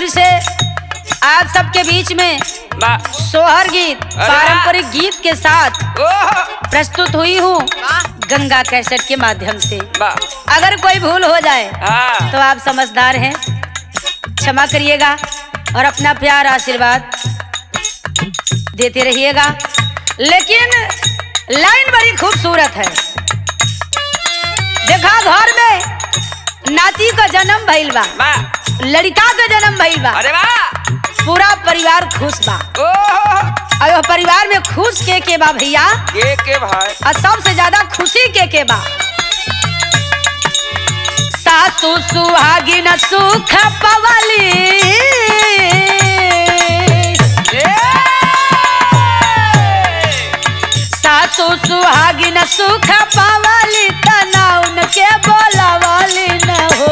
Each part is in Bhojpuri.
फिर से आप सबके बीच में सोहर गीत पारंपरिक गीत के साथ प्रस्तुत हुई हूँ गंगा कैसेट के माध्यम से। अगर कोई भूल हो जाए तो आप समझदार हैं, क्षमा करिएगा और अपना प्यार आशीर्वाद देते रहिएगा। लेकिन लाइन बड़ी खूबसूरत है। देखा घर में नाती का जन्म भइल बा, लड़का का जन्म भइल बा, पूरा परिवार खुश बा। और परिवार में खुश के बा भैया, के भाई, और सबसे ज्यादा खुशी के बा। सासू सुहागिन सुख पवली, सासू सुहागिन सुख पवली, तना उनके बोलावली न हो।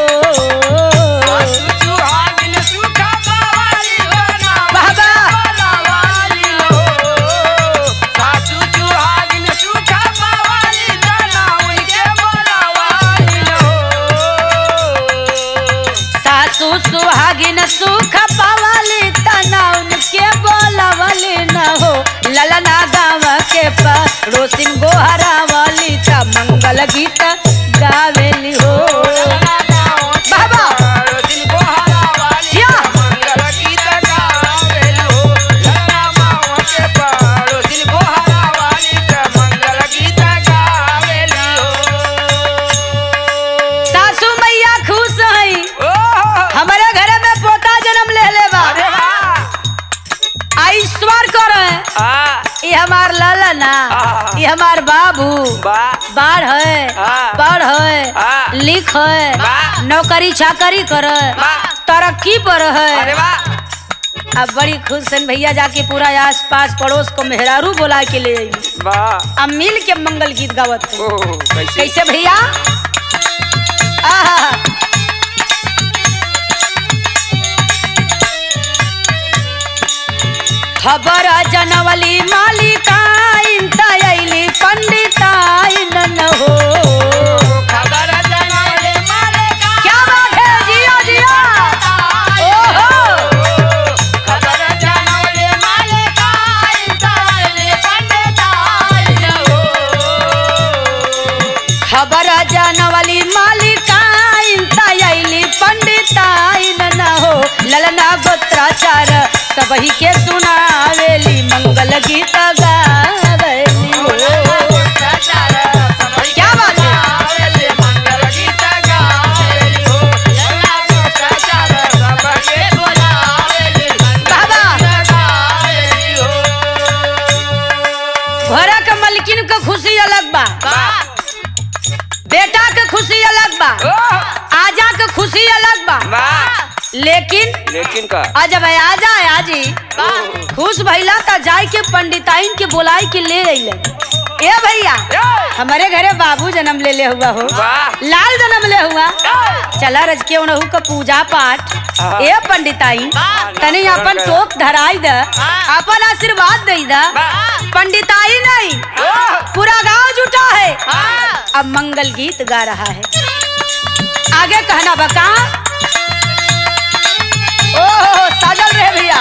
सुहागिन सुख पावली, तना उनके बोलावली न हो। ललना गाँव के पड़ोसिन गोहरावली, त मंगल गीत गावेली हो। बाबा सासू मैया खुश है, हमारे घर में पोता जन्म ले लेबा, ईश्वर करे। ये हमार ललना, ये हमार बाबू बाढ़ है, पढ़ है, लिख है, नौकरी चाकरी करे, तरक्की पर है। अब बड़ी खुश हैं भैया, जाके पूरा आस पास पड़ोस को मेहरारू बोला के ले आई, अब मिल के मंगल गीत गावत है। कैसे भैया? खबर जनवली मालिकाइन, तैली पंडिताइन न हो। खबर जनवली मालिकाइन, क्या बात है, जिया जिया। ओहो, खबर जनवली मालिकाइन, तैली पंडिताइन न हो। खबर जनवली मालिकाइन, तैली पंडिताइन न हो। ललना गोत्राचार सबही के सुनावेली, मंगल गीत गावेली हो। क्या बात है? घोड़ा के मलकिन के खुशी अलग बा, बेटा के खुशी अलग बा, आजा के खुशी अलग बा। लेकिन का जब आजा आजी खुश भैला त जाय के पंडिताइन के बुलाई के ले अइले। ए भैया, हमारे घरे बाबू जन्म ले हुआ हो, लाल जन्म ले हुआ, चला रज के उनहु का पूजा पाठ। ए पंडिताइन तनी अपन टोक धराई द, अपन आशीर्वाद दे द। पंडिताइन नहीं, पूरा गांव जुटा है, अब मंगल गीत गा रहा है। आगे कहना बका, ओहो साजल रहे भैया।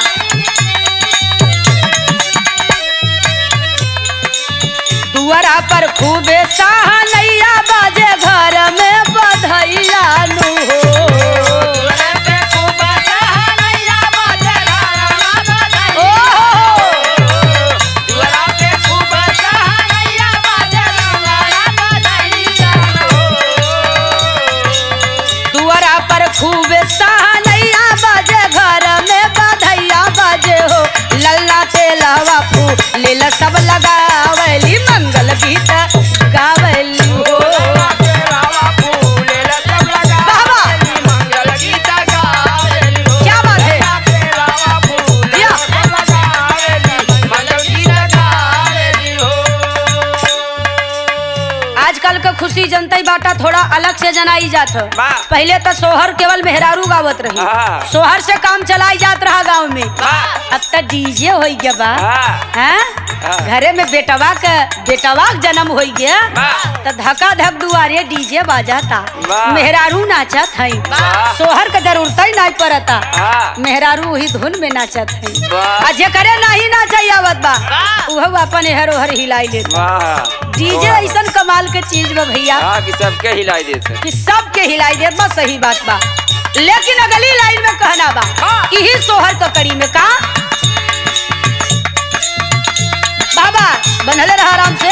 दुआरा पर खूबे सहनैया बाजे, घर में बधैया नु हो। दुआरा पर खूबे सहनैया बाजे, घर में बधैया बाजे हो। लल्ला तेलावा फूल सब लगावली, मंगल गीत गावली हो। क्या बात है? आजकल का खुशी जनता बाटा थोड़ा अलग से जनाई जात हो। पहले तो सोहर केवल मेहरारू गावत रही, सोहर से काम चलाई जात रहा गाँव में। अब तो डीजे हो गया बा, घरे में बेटवा का जन्म हो गया तो धक्का धक दुआरे डीजे बाजाता, मेहरारू नाचत है, सोहर का जरूरत ही नहीं पड़ता, मेहरारू वही धुन में नाचत है। जेकरे नहीं नाचे आवत बा वो अपन हर ओहर हिलाई लेता। डीजे ऐसा कमाल के चीज बा भैया कि सबके हिलाई देते, कि सबके हिलाई दे बा, सही बात बा। लेकिन अगली लाइन में कहना बा यही सोहर का कड़ी में का बाबा बनले रहा आराम से।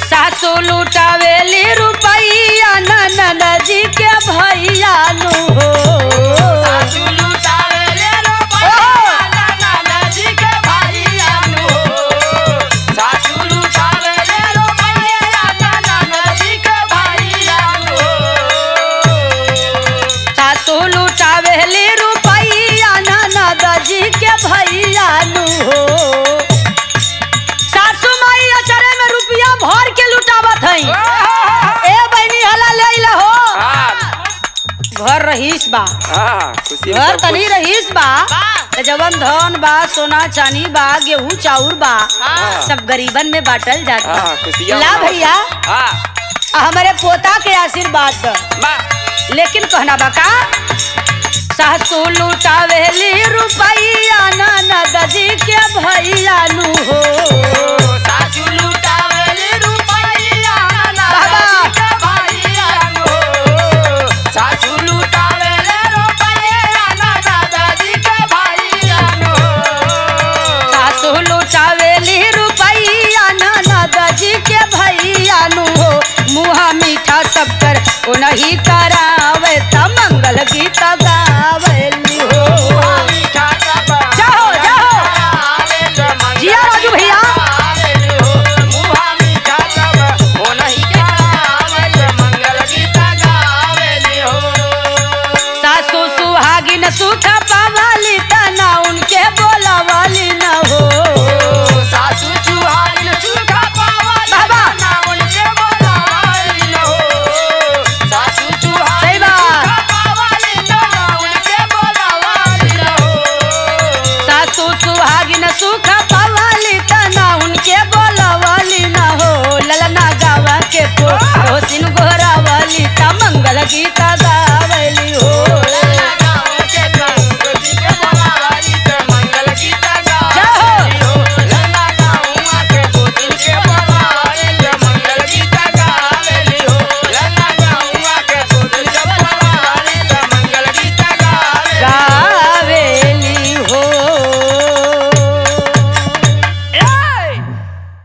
सासू लुटावेली रुपैया ननद जी के भैया नु हो, सासू लुटावेली रुपैया ननद जी के भैया नु हो, सासू लुटावेली रुपैया ननद जी के भैया नु हो, सासू लुटावेली रुपैया ननद जी के भैया नु हो। सासू माई अचरे में रुपया भर के लुटावत है। ए बहनी हला ले ला हो, घर रहीस बा, घर तनी रहीस बा, जवन धन बा, सोना चांदी बा, गेहूं चाउर बा, सब गरीबन में बांटल जाता। ला भैया हमारे पोता के आशीर्वाद बा। लेकिन कहना बा का सासू लुटावेली रुपैया ननद जी के भैया नु हो, सासू लुटावेली रुपैया ननद जी के भैया नु हो, सासू लुटावेली रुपैया ननद जी के भैया नु हो, सासू लुटावेली रुपैया ननद जी के भैया नु हो। मुहा मीठा सब कर उन्हीं करावे त मंगल गीत गावेली हो। जाओ जाओ जिया राजू भैया, सासू सुहागिन सुख